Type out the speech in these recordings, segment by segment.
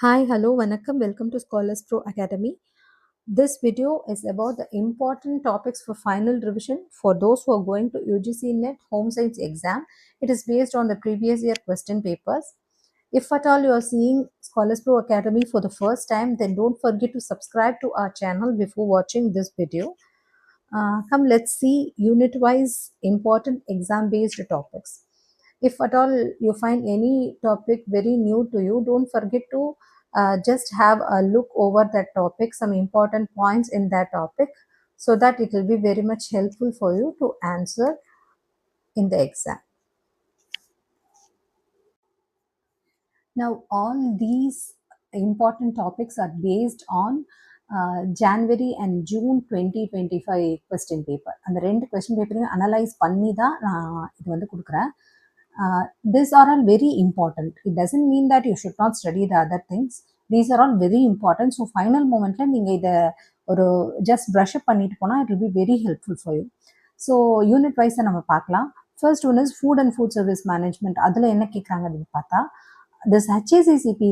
Hi, hello, vanakkam. Welcome to Scholars Pro Academy. This video is about the important topics for final revision for those who are going to UGC NET Home Science exam. It is based on the previous year question papers. If at all you are seeing Scholars Pro Academy for the first time, then don't forget to subscribe to our channel before watching this video. Come, let's see unit-wise important exam-based topics. If at all you find any topic very new to you, don't forget to just have a look over that topic, some important points in that topic, so that it will be very much helpful for you to answer in the exam. Now, all these important topics are based on January and June 2025 question paper. அந்த ரெண்டு question பேப்பரையும் analyse பண்ணி தான் நான் இது வந்து கொடுக்குறேன். These are all very important. It doesn't mean that you should not study the other things. These are all very important. So, final momentல நீங்கள் இதை ஒரு ஜஸ்ட் ப்ரஷ் அப் பண்ணிட்டு போனால் it will be very helpful for you. So unit வைஸை நம்ம பார்க்கலாம். First one is food and food service management. அதில் என்ன கேட்குறாங்க அப்படின்னு பார்த்தா this HACCP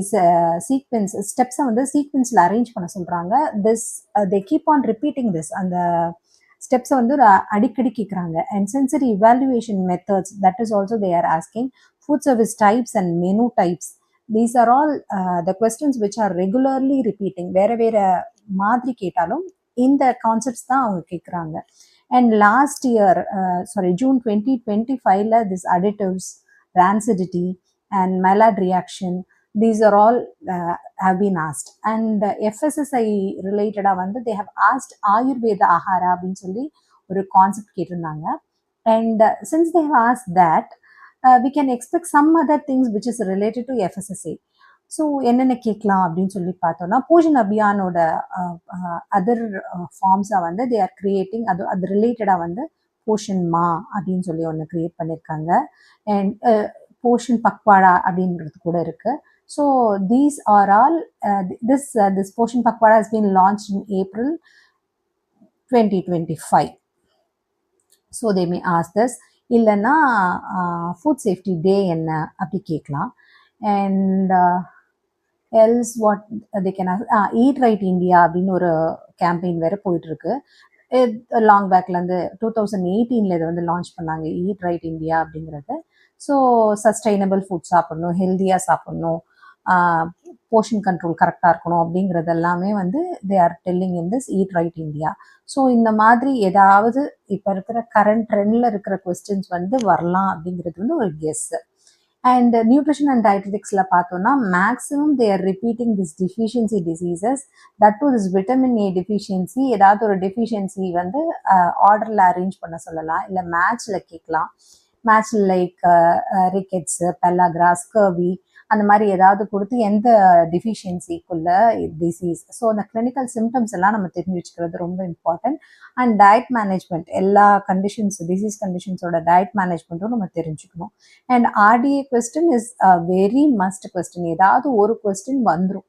sequence ஸ்டெப்ஸை வந்து சீக்வன்ஸில் அரேஞ்ச் பண்ண சொல்கிறாங்க. they keep on repeating this. அந்த ஸ்டெப்ஸை வந்து அடிக்கடி கேட்குறாங்க. And sensory evaluation methods, that is also they are asking. Food service types and menu types, these are all the questions which are regularly repeating. வேறு வேறு மாதிரி கேட்டாலும் இந்த கான்செப்ட்ஸ் தான் அவங்க கேட்குறாங்க. And last year June 2025 this additives, rancidity and Maillard reaction, these are all have been asked. And FSSI related வந்து they have asked Ayurveda Ahara அப்படின்னு சொல்லி ஒரு கான்செப்ட் கேட்டிருந்தாங்க. And since they have asked that, we can expect some other things which is related to FSSA. So என்னென்ன கேட்கலாம் அப்படின்னு சொல்லி பார்த்தோம்னா, போஷன் அபியானோட அதர் ஃபார்ம்ஸை வந்து தே ஆர் கிரியேட்டிங். அது ரிலேட்டடாக வந்து போஷன் மா அப்படின்னு சொல்லி ஒன்று கிரியேட் பண்ணியிருக்காங்க. அண்ட் போஷன் பக்வாடா அப்படின்றது கூட இருக்குது. So these are all this Poshan Pakhwada has been launched in April 2025. So they may ask this. இல்லைன்னா ஃபுட் சேஃப்டி டே என்ன அப்படி கேட்கலாம். And else what they can ask, eat right India அப்படின்னு ஒரு கேம்பெயின் வேறு போயிட்டுருக்கு. லாங் பேக்லேருந்து 2018 இதை வந்து லான்ச் பண்ணாங்க, ஈட் ரைட் இந்தியா அப்படிங்கிறது. ஸோ சஸ்டைனபிள் ஃபுட் சாப்பிடணும், ஹெல்த்தியாக சாப்பிடணும், போர்ஷன் கண்ட்ரோல் கரெக்டாக இருக்கணும் அப்படிங்கிறது எல்லாமே வந்து they are telling in this eat right India. So இந்த மாதிரி ஏதாவது இப்போ இருக்கிற கரண்ட் ட்ரெண்டில் இருக்கிற கொஸ்டின்ஸ் வந்து வரலாம் அப்படிங்கிறது வந்து ஒரு கெஸ். அண்ட் நியூட்ரிஷன் அண்ட் டயட்டடிக்ஸில் பார்த்தோன்னா maximum they are repeating this deficiency diseases. That to this vitamin A deficiency, ஏதாவது ஒரு டெஃபிஷியன்சி வந்து ஆர்டரில் அரேஞ்ச் பண்ண சொல்லலாம், இல்லை மேட்ச்சில் கேட்கலாம். Match like rickets, pellagras, scurvy, அந்த மாதிரி ஏதாவது கொடுத்து எந்த டிஃபிஷியன்சிக்குள்ள டிசீஸ். ஸோ அந்த கிளினிக்கல் சிம்டம்ஸ் எல்லாம் நம்ம தெரிஞ்சு வச்சுக்கிறது ரொம்ப இம்பார்ட்டன்ட். அண்ட் டயட் மேனேஜ்மெண்ட், எல்லா கண்டிஷன்ஸ், டிசீஸ் கண்டிஷன்ஸோட டயட் மேனேஜ்மெண்ட்டும் நம்ம தெரிஞ்சுக்கணும். And RDA question is very must question. ஏதாவது ஒரு கொஸ்டின் வந்துடும்.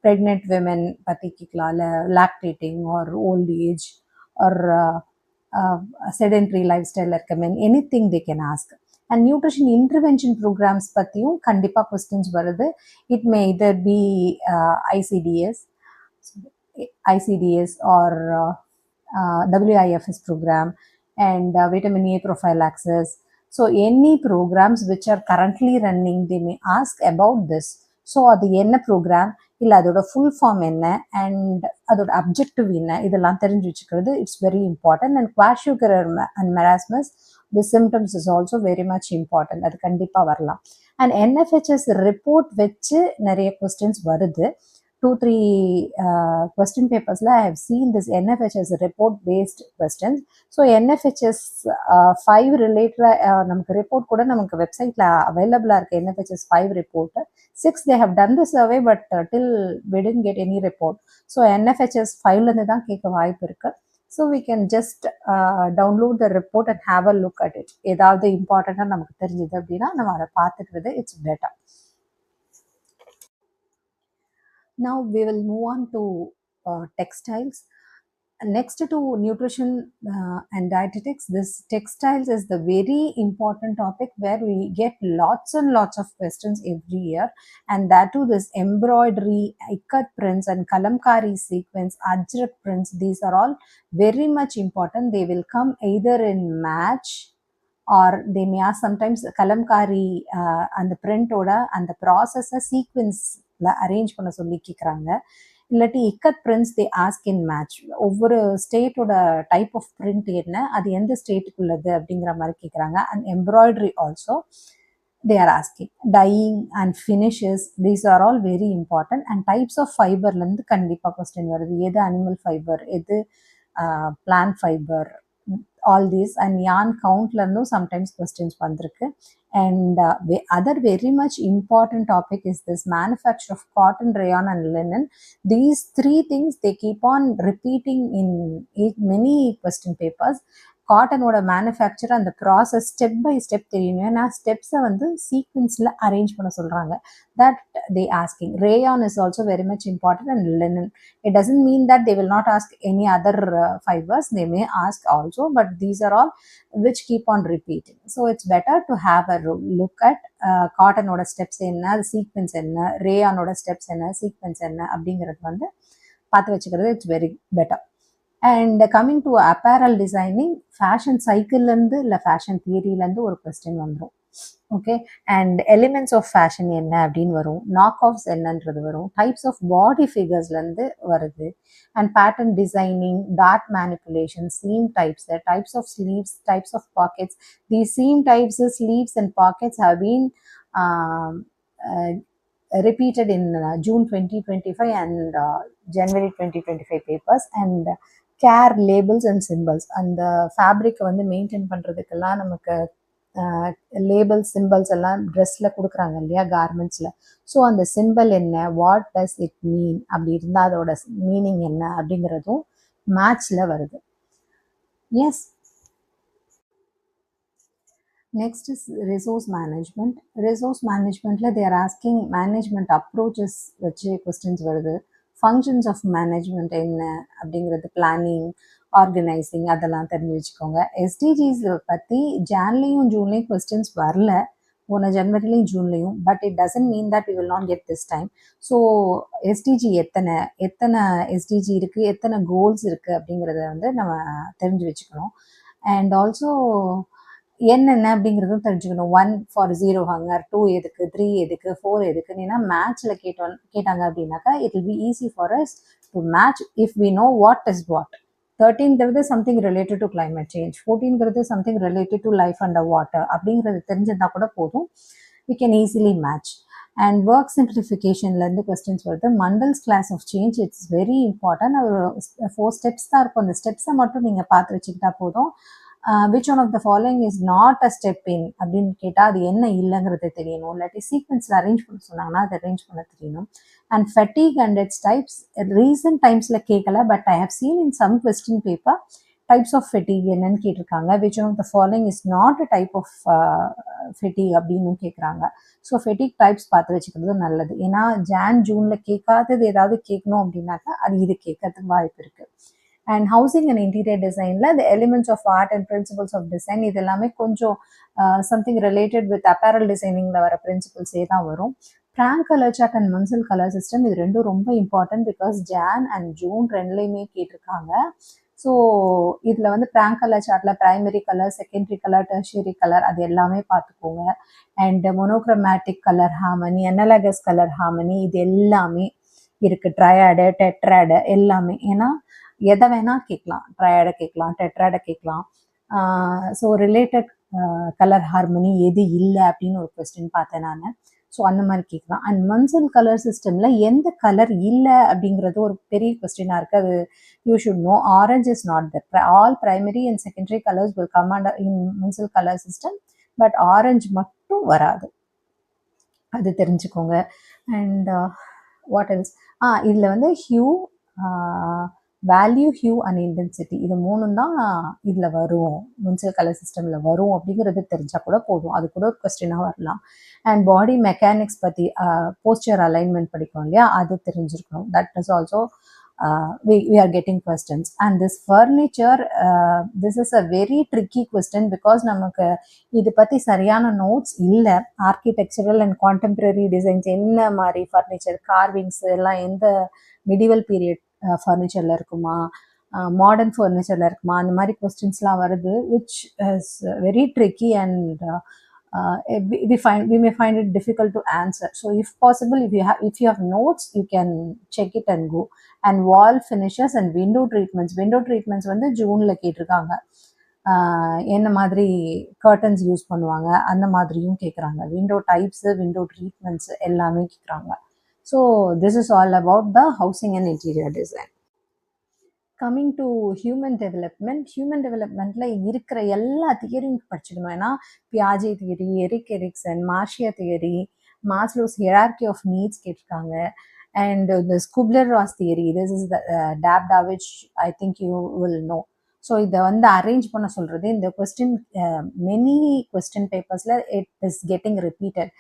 ப்ரெக்னென்ட் விமென் பற்றி கேட்கலாம், இல்லை lactating or old age or sedentary lifestyle இருக்க men, anything they can ask. And nutrition intervention programs பற்றியும் கண்டிப்பாக கொஸ்டின்ஸ் வருது. இட் மே இதர் B ICDS or WIFS program and vitamin A prophylaxis. So any programs which are currently running, they may ask about this. So அது என்ன programme, இல்லை அதோட full form என்ன, and அதோட அப்ஜெக்டிவ் என்ன, இதெல்லாம் தெரிஞ்சு வச்சுக்கிறது it's very important. And kwashiorkor and marasmus, the symptoms is also very much important. அது கண்டிப்பாக வரலாம். அண்ட் NFHS ரிப்போர்ட் வச்சு நிறைய கொஸ்டின்ஸ் வருது. 2-3 question papers I have seen this NFHS report based questions. So NFHS 5 related நமக்கு report கூட நமக்கு வெப்சைட்ல அவைலபிளா இருக்கு. NFHS 5 report. 6 they have done the survey but till we didn't get any report. So NFHS 5ல இருந்து தான் கேட்க வாய்ப்பு இருக்கு. So we can just download the report and have a look at it. ஏதாவது இம்பார்ட்டண்டா நமக்கு தெரிஞ்சது அப்படின்னா நம்ம அதை பார்த்துக்கிறது it's better. Now we will move on to textiles. Next to nutrition and dietetics, this textiles is the very important topic where we get lots and lots of questions every year, and that too this embroidery, ikat prints and kalamkari sequence, ajrak prints, these are all very much important. They will come either in match or they may ask sometimes kalamkari and the print oda and the process sequence arrange பண்ண சொல்லி கேக்குறாங்க. இல்லாட்டி ikat prints they ask in match. ஒவ்வொரு ஸ்டேட்டோட type of print என்ன, அது எந்த ஸ்டேட்டுக்குள்ளது அப்படிங்கிற மாதிரி கேட்குறாங்க. And embroidery also they are asking. Dyeing and finishes, these are all very important. And types of fiberலேருந்து கண்டிப்பாக கொஸ்டின் வருது. எது அனிமல் ஃபைபர், எது plant fibre, all these. And yarn countலேருந்தும் sometimes questions வந்திருக்கு. And other very much important topic is this manufacture of cotton, rayon and linen. These three things they keep on repeating in many question papers. காட்டனோட manufacture அந்த process step by step தெரியணும். ஏன்னா ஸ்டெப்ஸை வந்து சீக்வன்ஸில் arrange பண்ண சொல்கிறாங்க. That they asking. Rayon is also very much important and linen. It doesn't mean that they will not ask any other fibres. They may ask also, but these are all which keep on repeating. So it's better to have a look at காட்டனோட steps என்ன, அது sequence என்ன, ரேயானோட steps என்ன, sequence என்ன அப்படிங்கிறது வந்து பார்த்து வச்சுக்கிறது it's very better. And coming to apparel designing, fashion சைக்கிள்லேருந்து இல்லை ஃபேஷன் தியரியிலேருந்து ஒரு கொஸ்டின் வந்துடும். Okay. And elements of fashion என்ன அப்படின்னு வரும், நாக் ஆஃப்ஸ் என்னன்றது வரும், டைப்ஸ் ஆஃப் பாடி ஃபிகர்ஸ்லேருந்து வருது. அண்ட் பேட்டர்ன் டிசைனிங், டாட் manipulation, seam types, types of sleeves, types of pockets. The seam types, sleeves and pockets have been repeated in June 2025 and January 2025 papers. And care labels and symbols, அந்த ஃபேப்ரிக்கை வந்து maintain பண்ணுறதுக்கெல்லாம் நமக்கு labels symbols எல்லாம் ட்ரெஸ்ஸில் கொடுக்குறாங்க இல்லையா, கார்மெண்ட்ஸில். So அந்த simple என்ன, வாட் டஸ் இட் மீன், அப்படி இருந்தால் அதோட மீனிங் என்ன அப்படிங்கிறதும் மேட்ச்சில் வருது. Yes. Next is resource management. Resource மேனேஜ்மெண்ட்டில் தேர் ஆஸ்கிங் மேனேஜ்மெண்ட் அப்ரோச்சஸ் வச்சு கொஸ்டின்ஸ் வருது. ஃபங்க்ஷன்ஸ் ஆஃப் மேனேஜ்மெண்ட் என்ன அப்படிங்கிறது, பிளானிங், ஆர்கனைசிங், அதெல்லாம் தெரிஞ்சு வச்சுக்கோங்க. எஸ்டிஜிஸ் பற்றி ஜான்லேயும் ஜூன்லேயும் கொஸ்டின்ஸ் வரல, போன ஜனவரிலையும் ஜூன்லேயும். But it doesn't mean that we will not get this time. So SDG எத்தனை எஸ்டிஜி இருக்குது, எத்தனை கோல்ஸ் இருக்குது அப்படிங்கிறத வந்து நம்ம தெரிஞ்சு வச்சுக்கணும். அண்ட் ஆல்சோ என்னென்ன அப்படிங்கிறதும் தெரிஞ்சுக்கணும். 1 ஃபார் 0 ஹங்கர், 2 எதுக்கு, 3 எதுக்கு, 4 எதுக்குன்னு. ஏன்னா மேட்ச்சில் கேட்டாங்க அப்படின்னாக்கா it will be easy for us to match if we know what is what. 13ங்கிறது something related to climate change, 14ங்கிறது something related to life under water அப்படிங்கிறது தெரிஞ்சிருந்தால் கூட போதும், we can easily match. And work சிம்பிளிஃபிகேஷன்லேருந்து questions வருது. Mundel's class of change, it's very important. ஒரு 4 steps தான் இருக்கும். அந்த ஸ்டெப்ஸை மட்டும் நீங்கள் பார்த்து வச்சுக்கிட்டா போதும். Which one of the following is not a step in அப்படின்னு கேட்டால் அது என்ன இல்லைங்கிறது தெரியணும். இல்லாட்டி சீக்வன்ஸில் அரேஞ்ச் பண்ண சொன்னாங்கன்னா அதை அரேஞ்ச் பண்ண தெரியணும். And fatigue and its types, recent டைம்ஸில் கேட்கல, but I have seen in some question paper types of fatigue என்னன்னு கேட்டிருக்காங்க. Which one of the following is not a type of fatigue அப்படின்னு கேட்குறாங்க. ஸோ ஃபெட்டிக் டைப்ஸ் பார்த்து வச்சுக்கிறது நல்லது. ஏன்னா ஜூனில் கேட்காதது ஏதாவது கேட்கணும் அப்படின்னாக்கா அது இது கேட்கறதுக்கு வாய்ப்பு இருக்குது. அண்ட் ஹவுசிங் அண்ட் இன்டீரியர் டிசைனில் the elements of art and principles of design, இது எல்லாமே கொஞ்சம் சம்திங் ரிலேட்டட் வித் அப்பேரல் டிசைனிங்கில் வர பிரின்சிபல்ஸே தான் வரும். Prang colour chart and Munsell colour system, இது ரெண்டும் ரொம்ப important because Jan and June ரெண்டுலேயுமே கேட்டிருக்காங்க. ஸோ இதில் வந்து பிராங்க் கலர் சார்ட்டில் primary colour, secondary colour, tertiary colour அது எல்லாமே பார்த்துக்கோங்க. And monochromatic colour harmony, analogous colour harmony, இது எல்லாமே இருக்குது. ட்ரையாடு, டெட்ராடு எல்லாமே. ஏன்னா எதை வேணால் கேட்கலாம், ட்ரையாடை கேட்கலாம், டெட்ராடை கேட்கலாம். ஸோ ரிலேட்டட் கலர் ஹார்மனி எது இல்லை அப்படின்னு ஒரு கொஸ்டின் பார்த்தேன் நான். ஸோ அந்த மாதிரி கேட்கலாம். அண்ட் மன்சல் கலர் சிஸ்டமில் எந்த கலர் இல்லை அப்படிங்கிறது ஒரு பெரிய கொஸ்டினாக இருக்குது. அது you should know. Orange is not that. All primary and secondary colours will come under in Munsell colour system, but orange மட்டும் வராது, அது தெரிஞ்சுக்கோங்க. அண்ட் வாட் எல்ஸ், இதில் வந்து hue, value, hue and intensity, இது மூணும் தான் இதில் வரும், முன்சில் கலர் சிஸ்டமில் வரும் அப்படிங்கிறது தெரிஞ்சால் கூட போதும். அது கூட ஒரு கொஸ்டினாக வரலாம். அண்ட் பாடி மெக்கானிக்ஸ் பற்றி, போஸ்டர் அலைன்மெண்ட் படிக்கும் இல்லையா, அது தெரிஞ்சிருக்கணும். That is also we are getting questions. And this furniture, this is a very tricky question because நமக்கு இது பற்றி சரியான நோட்ஸ் இல்லை. ஆர்கிடெக்சரல் அண்ட் கான்டெம்பரரி டிசைன்ஸ் என்ன மாதிரி ஃபர்னிச்சர் கார்விங்ஸ் எல்லாம் எந்த மிடிவல் பீரியட் ஃபர்னிச்சரில் இருக்குமா, மாடர்ன் ஃபர்னிச்சரில் இருக்குமா, அந்த மாதிரி கொஸ்டின்ஸ்லாம் வருது, which is very tricky and we may find it difficult to answer. So if possible, if you have notes, you can check it and go. And wall finishes and window treatments வந்து ஜூனில் கேட்டிருக்காங்க. என்ன மாதிரி curtains use பண்ணுவாங்க அந்த மாதிரியும் கேட்குறாங்க. Window types, window treatments எல்லாமே கேட்குறாங்க. So this is all about the housing and interior design. Coming to human டெவலப்மெண்ட்டில் இருக்கிற எல்லா தியரியும் படிச்சுக்கணும். ஏன்னா பியாஜே theory, Erikson, Marcia theory, Maslow's hierarchy of needs கேட்டிருக்காங்க. And the Kubler-Ross theory, this is the DABDA, which I think you will know. So இதை வந்து அரேஞ்ச் பண்ண சொல்கிறது இந்த கொஸ்டின் மெனி கொஸ்டின் பேப்பர்ஸில் it is getting repeated.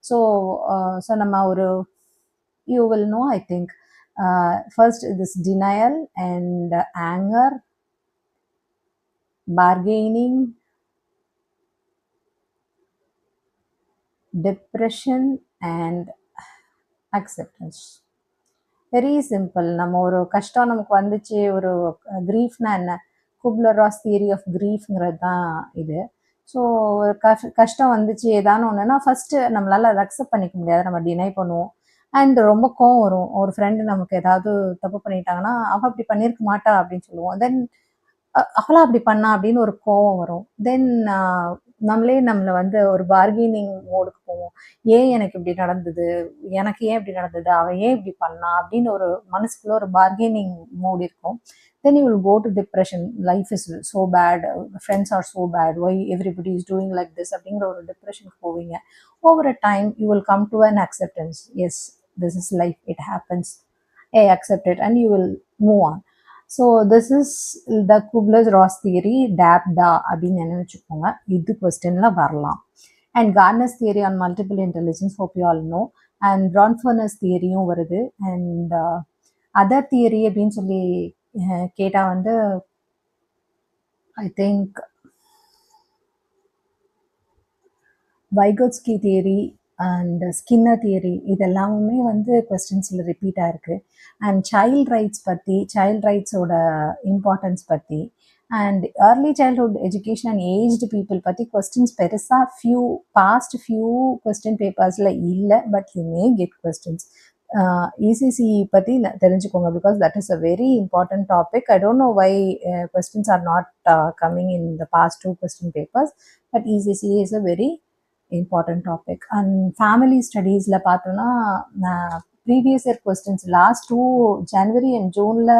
So நம்ம ஒரு you will know, I think. First, this denial and anger, bargaining, depression and acceptance. Very simple. நம்ம ஒரு கஷ்டம் நமக்கு வந்துச்சு, ஒரு க்ரீஃப்னா என்ன, குப்லர்-ராஸ் தியரி ஆஃப் க்ரீஃப்ங்கிறது தான் இது. ஸோ ஒரு கஷ்டம் வந்துச்சு ஏதானு ஒன்றுனா ஃபஸ்ட்டு நம்மளால் அதை அக்செப்ட் பண்ணிக்க முடியாது, நம்ம டினை பண்ணுவோம். அண்ட் ரொம்ப கோவம் வரும். ஒரு ஃப்ரெண்டு நமக்கு ஏதாவது தப்பு பண்ணிட்டாங்கன்னா அவள் அப்படி பண்ணியிருக்க மாட்டா அப்படின்னு சொல்லுவோம். தென் அவளா அப்படி பண்ணா அப்படின்னு ஒரு கோவம் வரும். தென் நம்மளை வந்து ஒரு பார்கெனிங் மோடுக்கு போவோம். ஏன் எனக்கு இப்படி நடந்தது, எனக்கு ஏன் இப்படி நடந்தது, அவன் ஏன் இப்படி பண்ணா அப்படின்னு ஒரு மனசுக்குள்ள ஒரு பார்கெனிங் மோட் இருக்கும். Then you will go to depression. Life is so bad, friends are so bad, why everybody is doing like this அப்படிங்கிற ஒரு டிப்ரெஷனுக்கு போவீங்க. Over a time you will come to an acceptance. Yes, this is life, it happens, I accept it, and you will move on. So this is the Kubler-Ross theory, DABDA அப்படின்னு என்ன வச்சுக்கோங்க, இது கொஸ்டின்ல வரலாம். And Gardner's theory on multiple intelligence, hope you all know. And Bronfenbrenner's தியரியும் வருது. And other theory அப்படின்னு சொல்லி கேட்டால் வந்து I think Vygotsky theory and Skinner theory இதெல்லாமுமே வந்து கொஸ்டின்ஸில் ரிப்பீட் ஆயிருக்கு. அண்ட் சைல்ட் ரைட்ஸோட இம்பார்ட்டன்ஸ் பற்றி, and early childhood education and aged people பற்றி கொஸ்டின்ஸ் பெருசாக பாஸ்ட் ஃபியூ கொஸ்டின் பேப்பர்ஸில் இல்லை, but you may get questions. ECC பற்றி தெரிஞ்சுக்கோங்க, because that is a very important topic. I don't know why questions are not coming in the past 2 question papers, but ECC is a very important topic. And family studiesல பார்த்தோம்னா previous year questions last 2 January and Juneல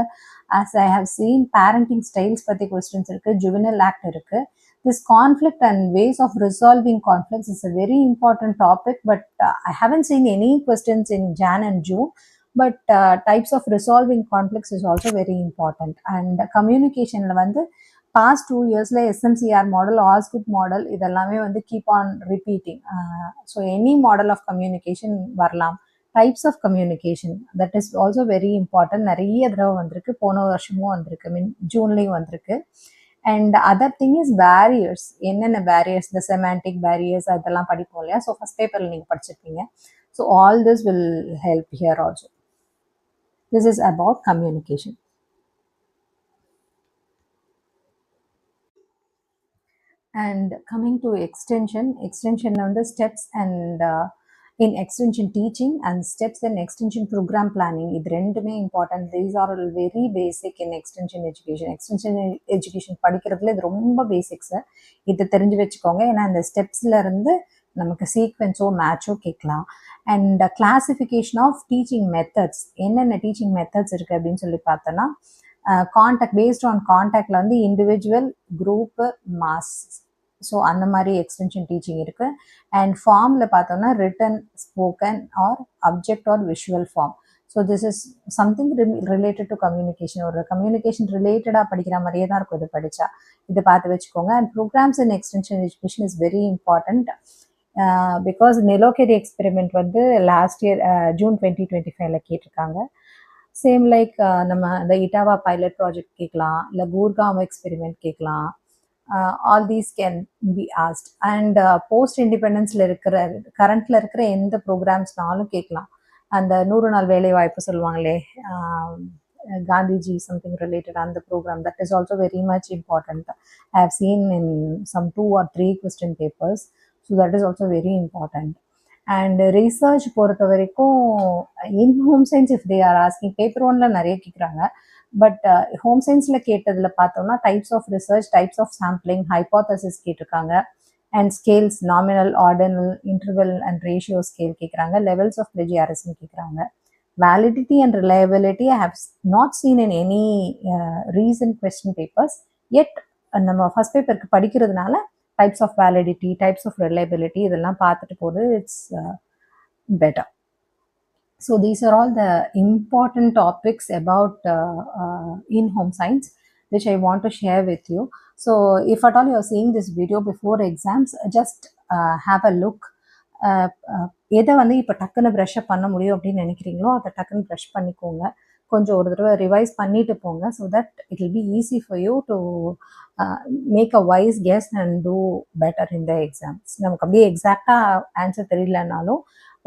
as I have seen parenting styles பற்றி questions இருக்கு, juvenile act இருக்கு. This conflict and ways of resolving conflicts is a very important topic, but I haven't seen any questions in Jan and June. But types of resolving conflicts is also very important. And communicationல வந்து past 2 yearsல SMCR model, Osgood model இதெல்லாமே வந்து keep on repeating. So any model of communication வரலாம். Types of communication, that is also very important. நிறைய தடவை வந்திருக்கு, போன வருஷமும் வந்திருக்கு, ஜூன்லேயும் வந்திருக்கு. And other thing is barriers. என்னென்ன பேரியர்ஸ், இந்த செமாண்டிக் பேரியர்ஸ் அதெல்லாம் படிப்போம் இல்லையா. ஸோ ஃபஸ்ட் பேப்பரில் நீங்கள் படிச்சிருப்பீங்க. So all this will help here also. This is about communication. And coming to extension வந்து steps and in extension teaching and steps in extension program planning, இது ரெண்டுமே important. These are very basic in extension education படிக்கிறதுல இது ரொம்ப basics. இதை தெரிஞ்சு வச்சுக்கோங்க, ஏன்னா இந்த ஸ்டெப்ஸ்ல இருந்து நமக்கு சீக்வென்ஸோ மேட்சோ கேட்கலாம். And classification of teaching methods, என்னென்ன டீச்சிங் மெத்தட்ஸ் இருக்குது அப்படின்னு சொல்லி பார்த்தோன்னா, கான்டாக்ட் பேஸ்ட் ஆன் கான்டாக்டில் வந்து இண்டிவிஜுவல், குரூப்பு, மாஸ், ஸோ அந்த மாதிரி எக்ஸ்டென்ஷன் டீச்சிங் இருக்குது. அண்ட் ஃபார்மில் பார்த்தோம்னா written, spoken or object or visual form. So this is something related to communication. ஒரு கம்யூனிகேஷன் ரிலேட்டடாக படிக்கிற மாதிரியே தான் இருக்கும் இது படித்தா. இதை பார்த்து வச்சுக்கோங்க. And programmes in extension education is very important. Because Nilokheri experiment வந்து லாஸ்ட் இயர் June 2025 கேட்டிருக்காங்க. சேம் லைக் நம்ம இந்த இட்டாவா பைலட் ப்ராஜெக்ட் கேட்கலாம், இல்லை கூர்காம் எக்ஸ்பெரிமெண்ட் கேட்கலாம். All these can be asked. And post இண்டிபெண்டன்ஸில் இருக்கிற கரண்ட்டில் இருக்கிற எந்த ப்ரோக்ராம்ஸ்னாலும் கேட்கலாம். அந்த 100 நாள் வேலை வாய்ப்பு சொல்லுவாங்களே, காந்திஜி சம்திங் ரிலேட்டட் அந்த programme, that is also very much important. I have seen in some 2 or 3 question papers. So that is also very important. And research பொறுத்த வரைக்கும் in home science if they are asking, paper ஒன்ல நிறைய கேட்குறாங்க. But home சயின்ஸில் கேட்டதில் பார்த்தோம்னா types of research, types of sampling, hypothesis கேட்டிருக்காங்க. And scales, nominal, ordinal, interval and ratio scale கேட்குறாங்க. லெவல்ஸ் ஆஃப் பிளேஜியாரிசம் கேட்குறாங்க. Validity and reliability I have not seen in any recent question papers. Yet நம்ம first பேப்பருக்கு படிக்கிறதுனால types of validity, types of reliability இதெல்லாம் பார்த்துட்டு போகிறது it's better. So these are all the important topics about in-home science which I want to share with you. So if at all you are seeing this video before exams, just have a look. எதை வந்து இப்போ டக்குன்னு ப்ரஷ்அப் பண்ண முடியும் அப்படின்னு நினைக்கிறீங்களோ அதை டக்குன்னு ப்ரஷ் பண்ணிக்கோங்க. கொஞ்சம் ஒரு தடவை ரிவைஸ் பண்ணிட்டு போங்க. So that it will be easy for you to make a wise guess and do better in the exams. நமக்கு அப்படியே எக்ஸாக்டாக ஆன்சர் தெரியலனாலும்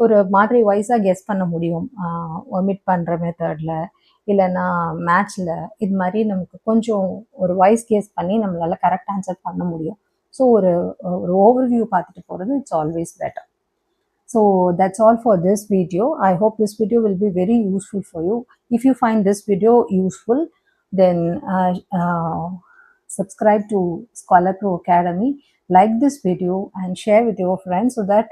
ஒரு மாதிரி வைஸாக கெஸ் பண்ண முடியும். ஒமிட் பண்ணுற மெத்தடில் இல்லைன்னா மேட்ச்சில் இது மாதிரி நமக்கு கொஞ்சம் ஒரு வைஸ் கெஸ் பண்ணி நம்மளால் கரெக்ட் ஆன்சர் பண்ண முடியும். ஸோ ஒரு ஓவர்வியூ பார்த்துட்டு போகிறது it's always better. So that's all for this video. I hope this video will be very useful for you. If you find this video useful, then subscribe to Scholar Pro Academy, like this video and share with your friends so that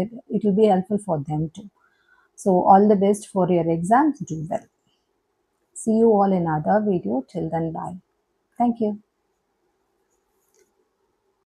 it will be helpful for them too. So all the best for your exams. Do well. See you all in another video. Till then, bye. Thank you.